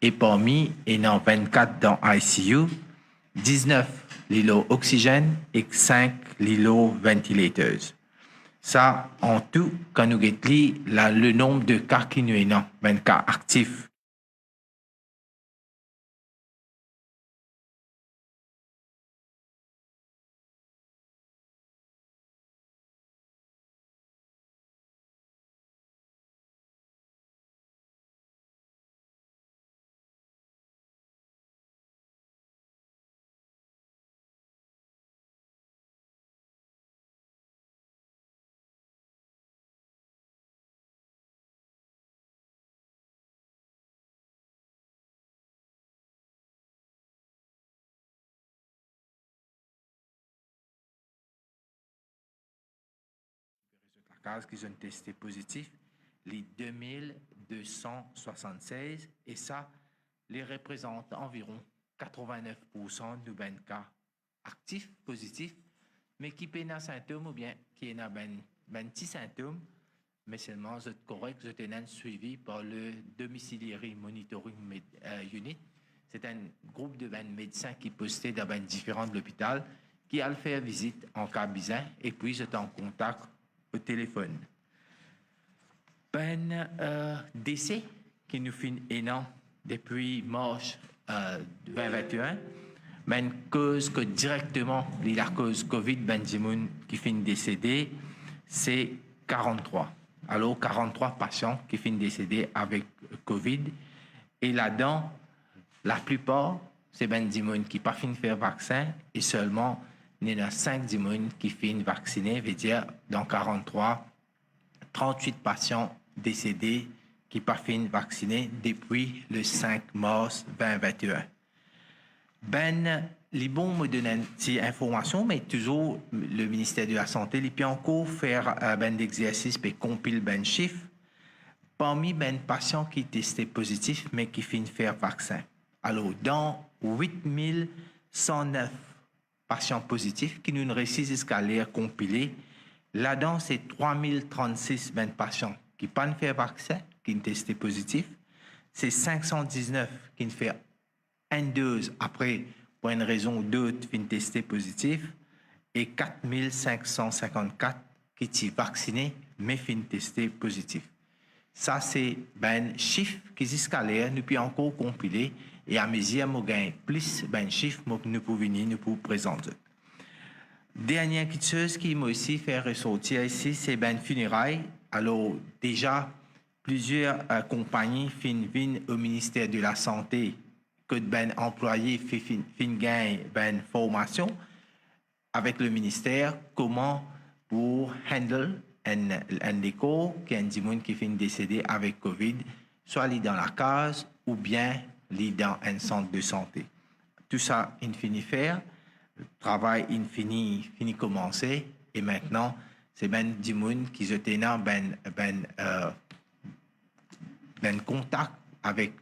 et parmi, il y en a 24 dans ICU, 19 l'îlot oxygène et 5 l'îlot ventilateurs. Ça, en tout, quand nous regardons le nombre de cas qui nous sont 20 cas actifs. La case qui ont testé positif, les 2276, et ça les représente environ 89% de ben cas actifs, positifs, mais qui peinent un symptôme ou bien qui ont ben petits symptômes, mais seulement c'est correct, c'est suivi par le Domiciliary Monitoring Unit. C'est un groupe de médecins qui postait dans différents hôpitaux qui a fait visite en cas besoin et puis j'étais en contact au téléphone. Décès qui nous fait énorme depuis mars 2021, cause que directement la cause Covid, qui finit décédé, c'est 43. Alors 43 patients qui finissent décédés avec Covid et là-dedans, la plupart c'est qui pas fini faire vaccin et seulement il y en a 5 qui finissent vaccinés, veut dire dans 43, 38 patients décédés qui pas fini vaccinés depuis le 5 mars 2021. Les bons me donnent une information, mais toujours le ministère de la Santé, il peut encore faire d'exercice et compiler chiffres. Parmi les patients qui testés positifs, mais qui finissent faire vaccin. Alors, dans 8109 patients positifs qui nous réussissent jusqu'à l'air compilé, là-dedans, c'est 3036 patients qui pas fait vaccin, qui ont testé positif. C'est 519 qui ont fait une dose après, pour une raison ou d'autre, qui ont testé positif. Et 4554 qui sont vaccinés, mais qui ont testé positif. Ça, c'est un chiffre qui jusqu'à l'air, nous pouvons encore compiler. Et à mesure nous gagnons plus de chiffres, nous pouvons venir nous pour présenter. Dernière chose qui m'a aussi fait ressortir ici, c'est funérailles. Alors, déjà, plusieurs compagnies viennent au ministère de la Santé que employés gagnent formation avec le ministère comment pour handle un décor qui a un monde qui finit décédé avec Covid, soit dans la case ou bien dans un centre de santé. Tout ça, il finit faire. Le travail, il finit commencer. Et maintenant, c'est du monde qui étaient dans contact avec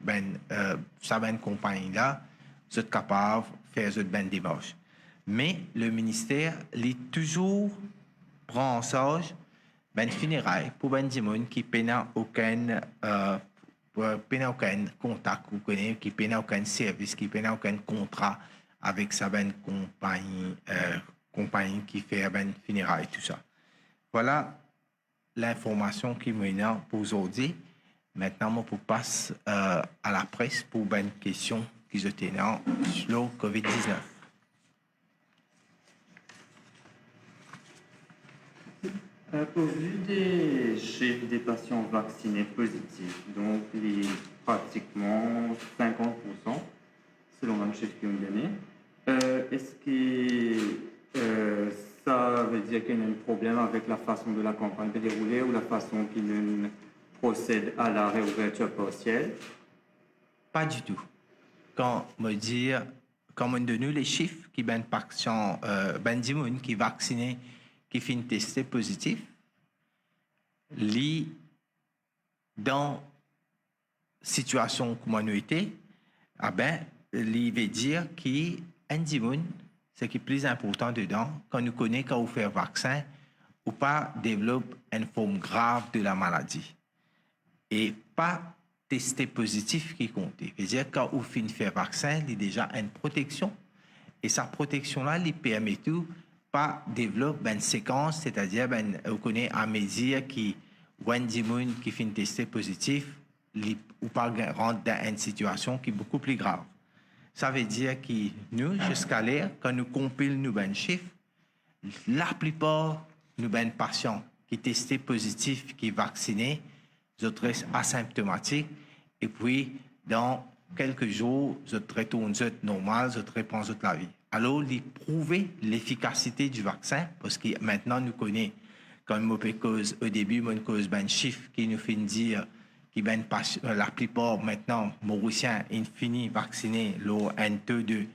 sa compagnie-là, c'est capable de faire cette démarche. Mais le ministère, il toujours prend en charge funérailles pour des gens qui n'ont aucun contact, qui n'ont aucun service, qui n'ont aucun contrat avec sa compagnie qui fait funérailles, tout ça. Voilà l'information qui me pour aujourd'hui. Maintenant, je passe à la presse pour une question qui se tenant sur le COVID-19. Au vu des chiffres des patients vaccinés positifs, donc pratiquement 50%, selon le chiffre qu'ils ont donné, est-ce que ça veut dire qu'il y a un problème avec la façon de la campagne de dérouler ou la façon qu'ils procèdent à la réouverture partielle? Pas du tout. Quand on donne les chiffres qui ben patients, qui vaccinés, qui finissent testés positifs, dans situation comme on était, il veut dire qu'un ce qui est plus important dedans, quand nous connaissons quand on fait vaccin, ou pas développe une forme grave de la maladie. Et pas testé positif qui compte. C'est-à-dire quand vous finissez faire vaccin, il y a déjà une protection. Et sa protection-là, il permet tout pas développer une séquence, c'est-à-dire, vous connaissez à mesure qui, qui finit tester positif, ou pas rentre dans une situation qui est beaucoup plus grave. Ça veut dire que nous, jusqu'à l'heure, quand nous compilons nos chiffres, la plupart de nos patients qui testés positifs, qui sont vaccinés, ils restent asymptomatiques. Et puis, dans quelques jours, ils retournent normal, ils reprennent la vie. Alors, ils prouvent l'efficacité du vaccin, parce que maintenant, nous connaissons, comme on cause au début, on cause un chiffre qui nous fait dire que la plupart maintenant, Mauriciens, ils finissent vaccinés, un taux de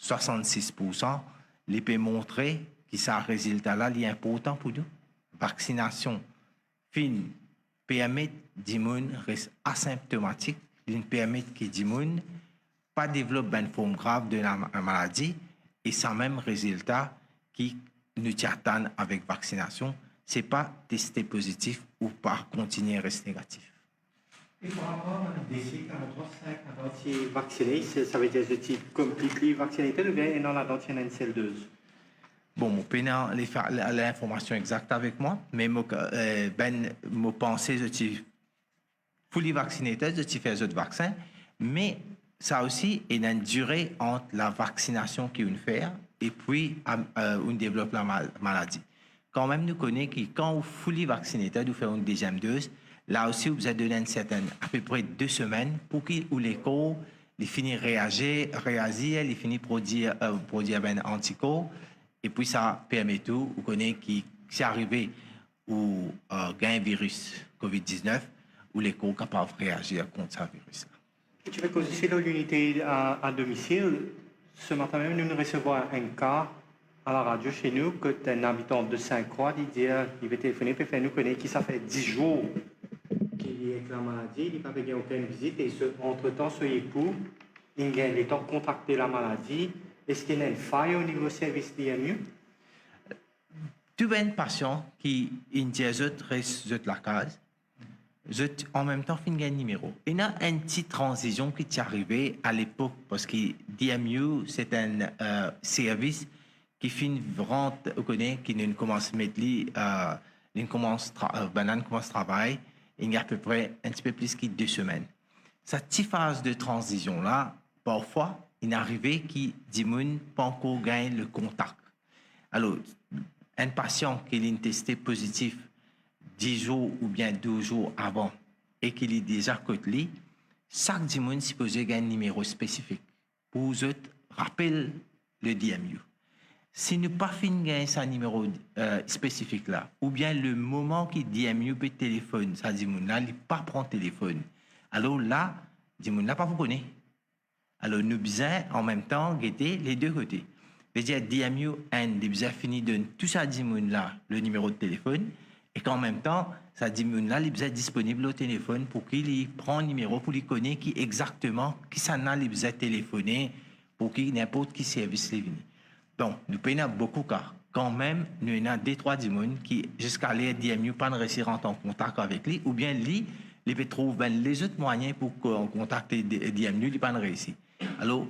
66%. Il peut montrer que ce résultat-là est important pour nous. Vaccination permet d'immun reste asymptomatique, il permet que l'immun pas développer une forme grave de la maladie et sans même résultat qui nous attend avec vaccination, c'est pas testé positif ou pas continuer à rester négatif. Et par rapport à des cycles à dentier vacciné, ça veut dire que tu complètement vacciné ou bien dans la dentier une celleuse? Bon, je peux pas l'information exacte avec moi, mais je pense que je suis fully vacciné, je suis fait autres vaccins, mais ça aussi est une durée entre la vaccination qu'on fait et puis on développe la maladie. Quand même, nous connaissons que quand on fully vacciné, vous faites une deuxième dose, là aussi, vous avez donné une certaine, à peu près 2 semaines pour que les corps finissent réagir, ils finissent produire un anticorps. Et puis, ça permet tout, vous connaissez que c'est arrivé où il y a un virus COVID-19, où les corps sont capables de réagir contre ce virus. Tu veux causer l'unité à domicile. Ce matin même, nous recevons un cas à la radio chez nous, que un habitant de Saint-Croix, il va téléphoner pour faire nous connaître que ça fait 10 jours qu'il est avec la maladie, il n'a pas eu aucune visite, et entre-temps, ce époux, il a le temps de contacter la maladie. Est-ce qu'il y a une faille au niveau service d'IMU? Tu as un patient qui reste de la case, en même temps, il y a un numéro. Il y a une petite transition qui est arrivée à l'époque, parce que DMU, c'est un service qui finit vraiment, qui ne commence à mettre, il commence à travailler, il y a à peu près un petit peu plus que 2 semaines. Cette petite phase de transition-là, parfois, il est arrivé qui dit pas encore gagné le contact. Alors, un patient qui est testé positif 10 jours ou bien 12 jours avant et qu'il est déjà côté, chaque dimanche est supposé gagner un numéro spécifique pour vous rappeler le DMU. Si nous pas fini de gagner ce numéro spécifique là, ou bien le moment qu'il DMU peut téléphone, ça dit là, il pas prend téléphone. Alors là, dit là pas vous connaît. Alors, nous besoin en même temps guetter les deux côtés. C'est-à-dire, DMU, il besoin fini de tout ça là, le numéro de téléphone, et qu'en même temps, ça là, il besoin disponible au téléphone pour qu'il prend le numéro, pour qu'il connaisse qui exactement, qui ça n'a, il besoin téléphoner, pour qu'il n'importe qui service les venu. Donc, nous payons beaucoup car quand même, nous avons 2-3 personnes qui, jusqu'à l'air DMU, pas de réussir à entrer en contact avec lui, ou bien lui, il peut trouver les autres moyens pour contacter DMU, il pas de réussir. Alors,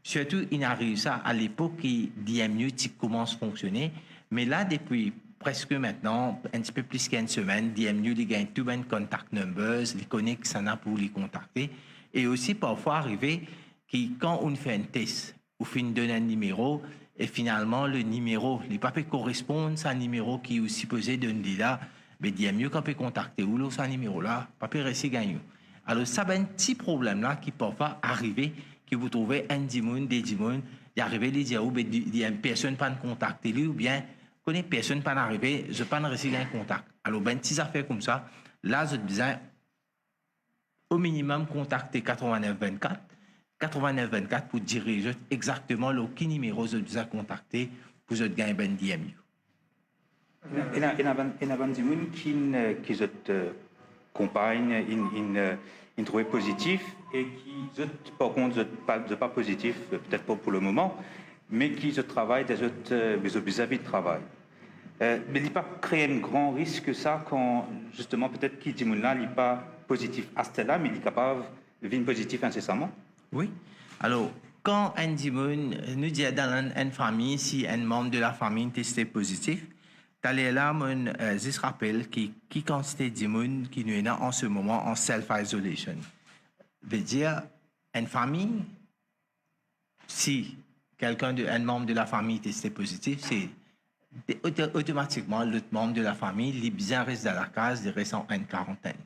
surtout, il a réussi ça à l'époque que DMU commence à fonctionner. Mais là, depuis presque maintenant, un petit peu plus qu'une semaine, DMU, il gagne tout les contact numbers, il connaît que ça n'a pour les contacter. Et aussi, parfois, arriver que quand on fait un test, on fait donne un numéro, et finalement, le numéro, il pas peut correspondre à un numéro qui est supposé donner là, mais DMU, quand on peut contacter, ou là, ce numéro-là, pas peut rester gagné. Alors, ça, un petit problème-là qui parfois arriver, que vous trouvez un dimoun, des dimouns, il arrive, il dit, il y a une personne pas de contacter lui, ou bien, connaît personne pas d'arriver, je pas de recevoir un contact. Alors, ben, petites affaires comme ça, là, vous avez besoin, au minimum, contacter 8924, 8924 pour diriger exactement le qui numéro vous avez besoin de contacter pour vous gagner ben DMU. Il y a des gens qui se compagnent, ils trouvent positif et qui, par contre, ne sont pas positifs, peut-être pas pour le moment, mais qui se travaillent des autres vis-à-vis de travail. Mais il n'y a pas créé un grand risque que ça quand, justement, peut-être qui dit là, il n'est pas positif à ce là mais il est capable de venir positif incessamment. Oui. Alors, quand un dimon nous dit dans une famille, si un membre de la famille est testé positif, t'allais là, je rappelle qui quantité de dimon qui nous est là en ce moment en self-isolation. Veut dire, une famille, si un membre de la famille est testé positif, c'est automatiquement l'autre membre de la famille, il bien reste dans la case, il reste en quarantaine.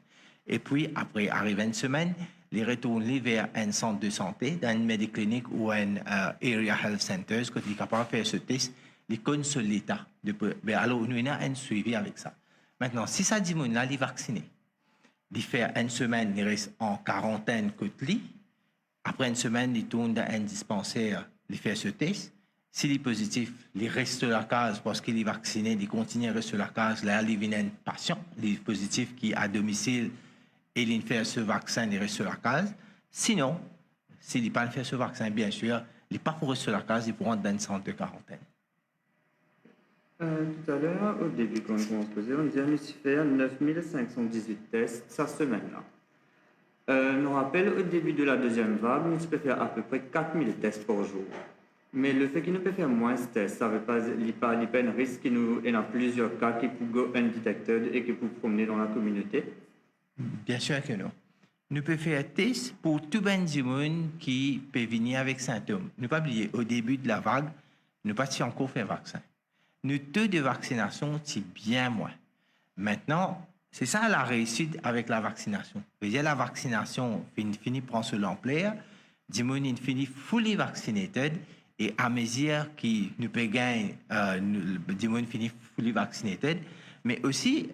Et puis, après, arrive une semaine, les retourner vers un centre de santé, dans une médiclinique ou un area health center, quand il est capable de faire ce test, il connaît sur l'état. Alors, nous avons un suivi avec ça. Maintenant, si ça dit, là, il est vacciné. Il fait une semaine, il reste en quarantaine côté lui. Après une semaine, il tourne dans un dispensaire, il fait ce test. S'il est positif, il reste sur la case parce qu'il est vacciné, il continue à rester sur la case. Là, il vient un patient, il est positif qui est à domicile et il fait ce vaccin, il reste sur la case. Sinon, s'il n'est pas fait ce vaccin, bien sûr, il n'est pas pour rester sur la case, il pourra rentrer dans une centre de quarantaine. Tout à l'heure, au début, quand on commence à poser, on disait qu'il s'y fait 9518 tests cette semaine-là. Je me rappelle, au début de la deuxième vague, on peut faire à peu près 4000 tests par jour. Mais le fait qu'il ne peut faire moins de tests, ça ne veut pas un risque qu'il y a plusieurs cas qui peuvent être undetected et qui peuvent promener dans la communauté. Bien sûr que non. Nous pouvons faire un test pour tout le monde qui peut venir avec symptômes. Ne pas oublier, au début de la vague, nous pas encore fait vaccin. Nos taux de vaccination, c'est bien moins. Maintenant, c'est ça la réussite avec la vaccination. La vaccination finit prend sur l'ampleur, du monde finit fully vaccinated et à mesure qui nous peut gagner, du monde finit fully vaccinated, mais aussi,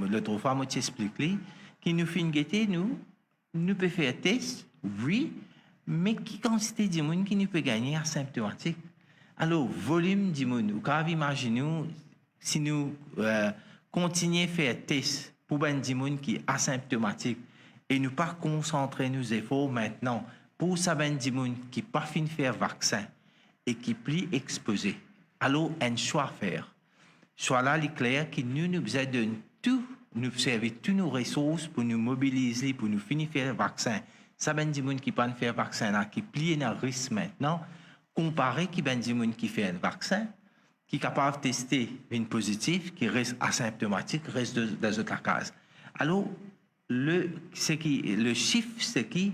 l'autre fois, moi, t'explique qui nous finit guetter, nous peut faire test, oui, mais qui quantité de monde qui nous peut gagner asymptomatique. Alors, volume du monde, vous pouvez imaginer si nous continuons à faire test pour un monde qui est asymptomatique et nous pas concentrer nos efforts maintenant pour ça monde qui n'a pas fini de faire vaccin et qui est plus exposé. Alors, un choix à faire. Soit là, il est clair que nous besoin de tout, nous servir toutes nos ressources pour nous mobiliser, pour nous finir de faire le vaccin. Ça monde qui n'a pas faire vaccin là, qui plie dans le risque maintenant, comparé qui ben du monde qui fait un vaccin, qui est capable de tester une positive, qui reste asymptomatique, reste dans la case. Alors, le chiffre, c'est qui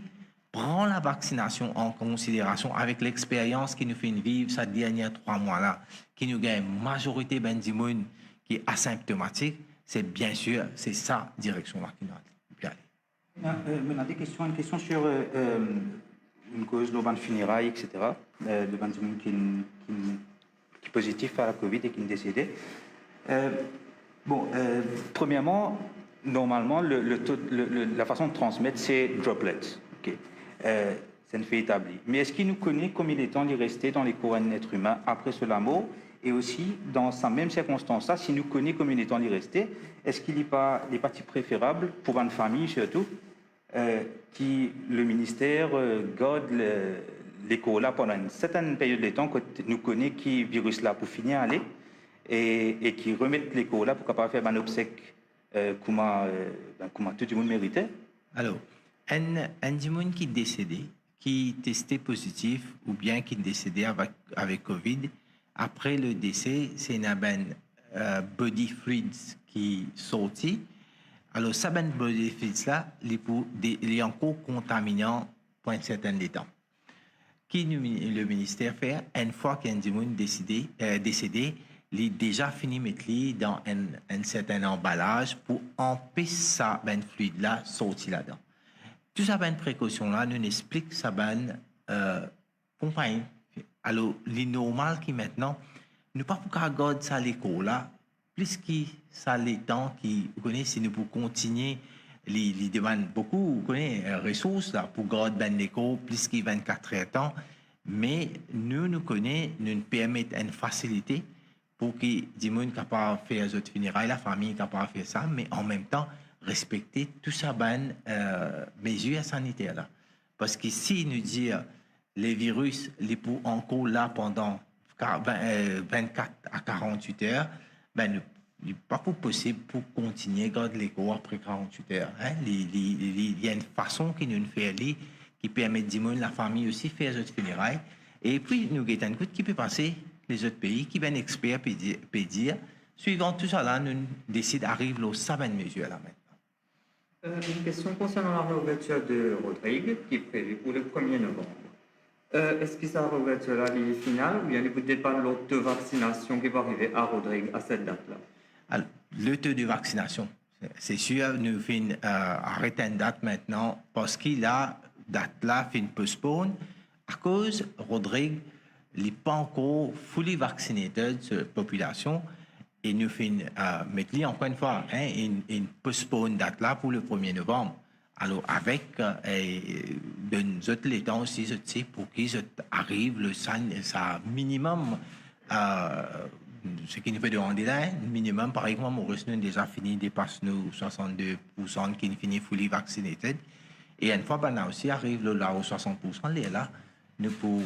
prend la vaccination en considération avec l'expérience qui nous fait vivre ces derniers 3 mois-là, qui nous gagne une majorité ben du monde qui est asymptomatique, c'est bien sûr, c'est ça direction-là qui nous a aller. Maintenant, une question sur une cause de funérailles, etc., de monde qui est positif à la Covid et qui est décédé. Premièrement, normalement, la façon de transmettre, c'est droplets. Okay. C'est un fait établi. Mais est-ce qu'il nous connaît combien de temps il est resté dans les couronnes d'êtres humains après ce mort? Et aussi, dans sa même circonstance-là, s'il nous connaît combien de temps il est resté, est-ce qu'il n'est pas les parties préférables pour une famille, surtout, qui le ministère garde l'écho-là pendant une certaine période de temps, quand nous connaît qui virus-là pour finir à aller, et qui remettent l'écho-là pour capable faire un obsèque comme tout le monde méritait? Alors, un du monde qui est décédé, qui est testé positif ou bien qui est décédé avec Covid, après le décès, c'est une body fluids qui sorti. Alors, ça body fluids là, il est encore contaminant pour un certain temps. Qui le ministère fait une fois qu'un du monde décédé, il est déjà fini de mettre dans un certain emballage pour empêcher ça fluide là sortir là-dedans. Tout ça, précaution-là, nous explique ça, compagnie. Alors, les normal qui maintenant, nous pas pour garder ça à l'école là, plus que ça les temps qui, vous connaissez, si nous pour continuer, les demandent beaucoup, vous connaissez, ressources là, pour garder l'école, plus que 24 heures temps, mais nous connaissons, nous permettons une facilité pour que les gens soient capables de faire les autres funérailles, la famille est capable de faire ça, mais en même temps, respecter tout ça, mesures sanitaires là. Parce que si nous disons les virus, les pour encore là pendant 24 à 48 heures, n'est pas possible pour continuer à garder l'écho après 48 heures. Hein? Il y a une façon qui nous fait aller, qui permet de la famille aussi faire les funérailles. Et puis, nous avons un coup qui peut passer les autres pays, qui viennent experts peut dire, suivant tout ça là, nous décidons d'arriver au sabbat de mesure là maintenant. Une question concernant la réouverture de Rodrigue, qui est prévue pour le 1er novembre. Est-ce que cette réouverture-là est finale ou bien il ne pas l'autre de vaccination qui va arriver à Rodrigue à cette date-là? Alors, le taux de vaccination, c'est sûr, nous finissons arrêter une date maintenant parce qu'il a date-là fin postpone à cause Rodrigue n'est pas encore fully vaccinated de la population et nous finissons mettre encore une fois une postpone date-là pour le 1er novembre. Alors, avec nous autres les temps aussi, pour qu'ils arrivent le minimum, ce qui nous fait demander là, minimum, par exemple, Maurice, nous déjà fini, dépasse nous 62% qui finit fully vaccinated. Et une fois, ben, là aussi, arrive là aux 60%, là, nous pour,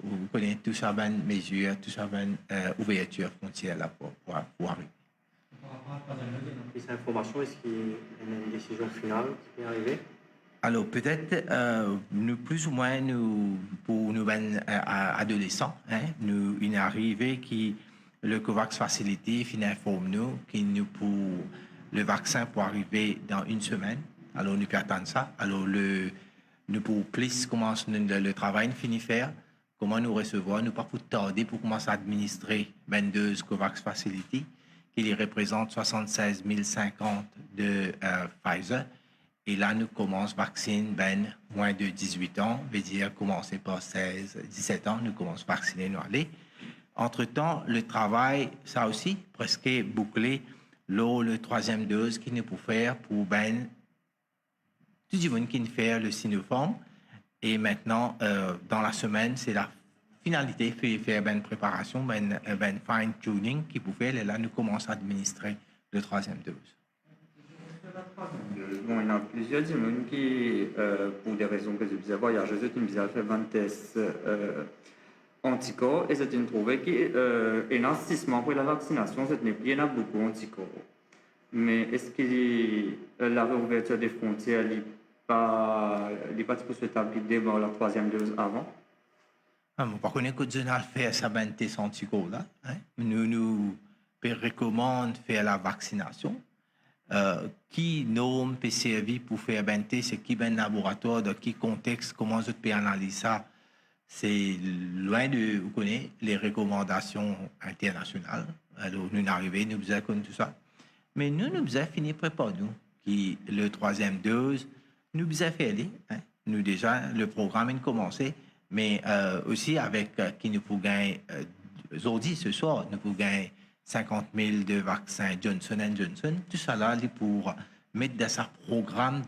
vous connaissez tout ça, ben, mesures, tout ça, ben, ouverture frontière là pour arriver. Cette information, est-ce qu'il y a une décision finale qui est arrivée? Alors, peut-être, nous, plus ou moins, pour nous, adolescents, nous, il est arrivé que le COVAX Facility informe nous que le vaccin pour arriver dans une semaine. Alors, nous peut attendre ça. Alors, nous, pour plus, comment le travail finit faire, comment nous recevoir, nous pas pour tarder pour commencer à administrer 22 COVAX Facility, qui représente 76 050 de Pfizer. Et là, nous commençons vacciner moins de 18 ans, veut dire commencer par 16, 17 ans, nous commençons à vacciner, nous aller. Entre-temps, le travail, ça aussi, presque bouclé, le troisième dose qu'il nous peut faire pour tout le monde qui fait le Sinopharm. Et maintenant, dans la semaine, c'est la finalité, faire une préparation, fine-tuning qui peut faire, et là, nous commençons à administrer le troisième dose. Bon, il y en a plusieurs gens qui, pour des raisons que je disais, voyagent, ils ont fait 20 tests anticorps et ils ont trouvé qu'il y a 6 mois pour la vaccination, il y en a beaucoup d'anticorps. Mais est-ce que la réouverture des frontières n'est pas souhaitable d'avoir la troisième dose avant? Par contre, que je fait ça, test anticorps là, nous recommandons faire la vaccination. Qui norme peut servir pour faire c'est qui ben laboratoire, dans qui contexte, comment je peux analyser ça. C'est loin de, vous connaissez, les recommandations internationales. Alors, nous arrivons, nous faisons comme tout ça. Mais nous avons fini préparer nous, qui le troisième dose, nous avons fait aller. Nous déjà, le programme a commencé, mais aussi avec qui nous pouvons gagner, aujourd'hui, ce soir, nous pouvons gagner 50 000 de vaccins Johnson & Johnson, tout ça là pour mettre dans ce programme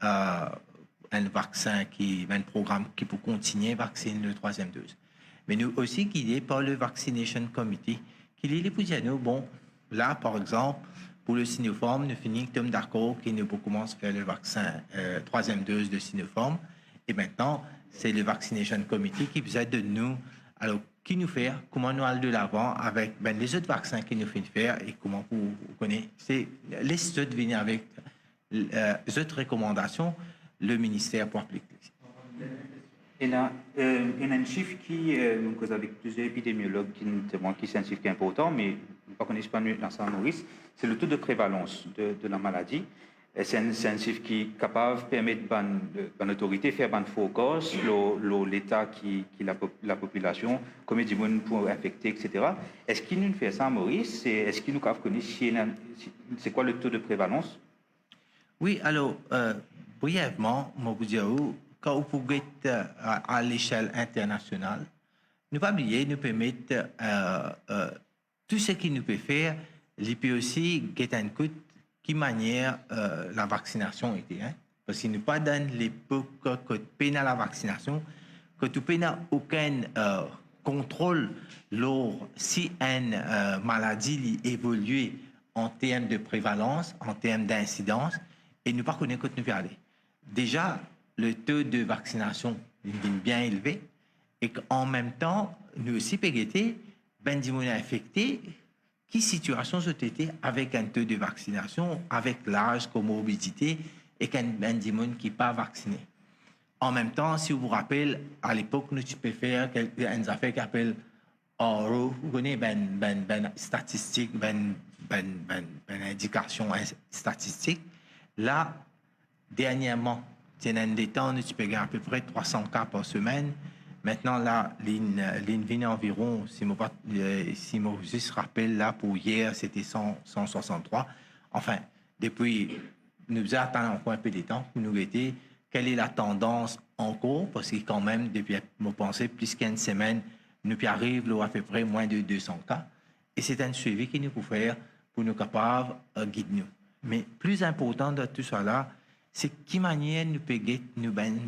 un vaccin un programme qui peut continuer à vacciner le troisième dose. Mais nous aussi guidés par le Vaccination Committee, qui est pour dire nous, bon, là par exemple, pour le Sinopharm, nous finissons d'accord qu'il nous commence à faire le vaccin troisième dose de Sinopharm, et maintenant c'est le Vaccination Committee qui vous aide de nous. Alors, qui nous fait, comment nous allons de l'avant avec les autres vaccins qui nous font faire et comment vous connaissez. C'est les autres venir avec les autres recommandations, le ministère pour appliquer. Il y a un chiffre qui, avec plusieurs épidémiologues qui est un chiffre qui est important, mais pas qu'on n'est pas dans Saint-Maurice, c'est le taux de prévalence de la maladie. C'est un chiffre qui est capable de permettre à l'autorité de faire un focus, l'état qui la population, combien de monde pour infecter, etc. Est-ce qu'il nous fait ça, Maurice? Est-ce qu'il nous connaît c'est quoi le taux de prévalence? Oui, alors, brièvement, moi vous dire, quand vous pouvez à l'échelle internationale, ne pas oublier, nous peut mettre tout ce qu'il nous peut faire, il peut aussi get un coup qui manière la vaccination était. Parce qu'il n'y a pas dans l'époque que tu peines la vaccination, que tu peines aucun contrôle lors si une maladie évolue en termes de prévalence, en termes d'incidence, et nous pas connaître que nous aller. Déjà, le taux de vaccination est bien élevé, et qu'en même temps, nous aussi, PGT, ben infectés qui situation je été avec un taux de vaccination, avec l'âge, comorbidité, et qu'un ben du monde qui n'est pas vacciné. En même temps, si vous vous rappelez, à l'époque, nous tu peux faire une affaire qui appelle ORO, vous connaissez ben statistique, ben indication statistique. Là, dernièrement, il y a des temps, tu peux gagner à peu près 300 cas par semaine. Maintenant, là, l'île vient environ, si je juste rappelle, là, pour hier, c'était 163. Enfin, depuis, nous attendons encore un peu de temps pour nous guetter quelle est la tendance en cours, parce que quand même, depuis, je pensais, plus qu'une semaine, nous arrivons à peu près moins de 200 cas. Et c'est un suivi que nous pouvons faire pour nous capables de guider nous. Mais plus important de tout ça là, c'est qui manière nous peut guider nous ben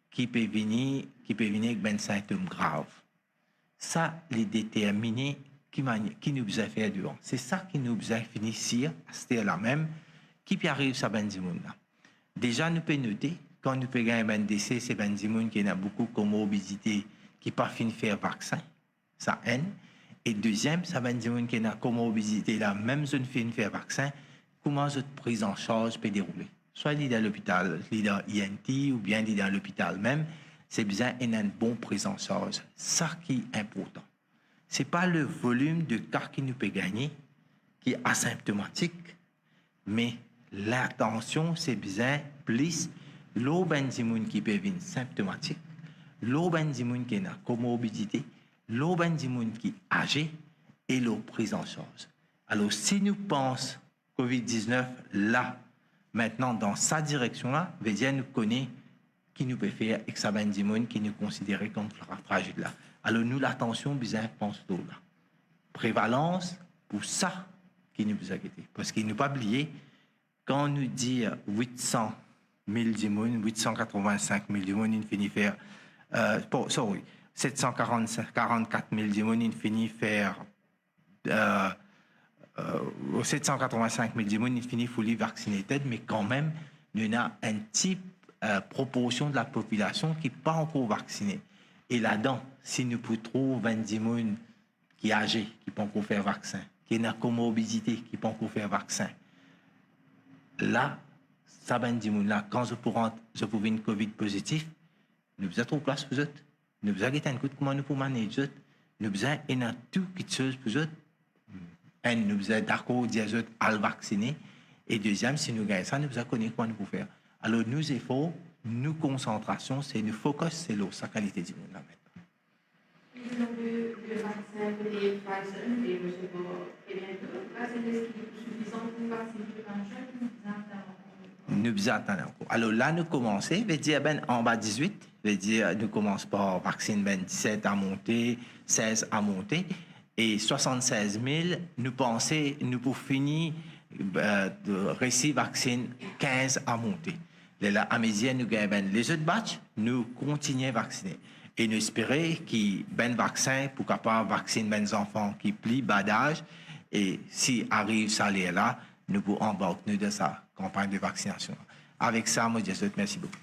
qui peut venir avec des symptômes graves. Ça, les déterminer qui nous a fait dehors. C'est ça qui nous a fini ici, c'était là même, qui peut arriver à ben là. Déjà, nous pouvons noter, quand nous pouvons gagner un décès, c'est ben qui a beaucoup de comorbidité, qui pas fini faire vaccin, ça haine. Et deuxième, ça ben qui a comorbidité, là, même si nous fini faire vaccin, comment cette prise en charge peut dérouler. Soit il est dans l'hôpital, il est dans INT, ou bien il est dans l'hôpital même, c'est besoin d'une bonne prise en charge. Ça qui est important. Ce n'est pas le volume de cas qui nous peut gagner, qui est asymptomatique, mais l'attention, c'est besoin plus l'eau qui peut venir symptomatique, l'eau qui a comorbidité, l'eau qui est âgé et l'eau prise en charge. Alors, si nous pensons COVID-19 là, maintenant, dans sa direction-là, veut dire nous connaît qui nous peut faire avec sa qui nous considère comme fragile là. Alors, nous, l'attention, besoin pense là. Prévalence, pour ça, qui nous a guetté. Parce qu'il ne pas oublier, quand on nous dit 800 000 dimoun, 885 000 dimoun, il finit faire, 744 000 dimoun, il finit faire, 785 000 dimoun, il finit fully vaccinated, mais quand même, il y a un type proportion de la population qui n'est pas encore vaccinée. Et là-dedans, si nous pouvons trouver 20 dimoun qui est âgé, qui ne peut encore faire vaccin, qui a une comorbidité, qui ne peut encore faire vaccin, là, ça ben dimoun là, quand je pouvais une COVID positif, nous avons trop de place pour eux. Nous avons un coup de comment nous pouvons manager. Nous avons tout quelque chose pour eux. Un, nous avons d'accord dire eux à le vacciner. Et deuxième, si nous gagnons ça, nous avons connu comment nous pouvons faire. Alors, nous efforts, nous concentration, c'est nous focus, c'est sa qualité du monde là maintenant. Le vaccin que les Pfizer nous les recevoir très bientôt, est-ce qu'il est suffisant pour vacciner les jeunes? Nous attendons encore. Alors là, nous commençons, veut dire en bas 18, veut dire nous commençons par vaccin 17 à monter, 16 à monter, et 76 000, nous pensons, nous pour finir de récit vaccin 15 à monter. Là, à midi, nous gagnons les autres batchs, nous continuons à vacciner. Et nous espérons qu'il y ait un vaccin pour capable vacciner les enfants qui plient bas d'âge. Et si arrive ça là, nous pouvons embarquer de sa campagne de vaccination. Avec ça, moi, je vous merci beaucoup.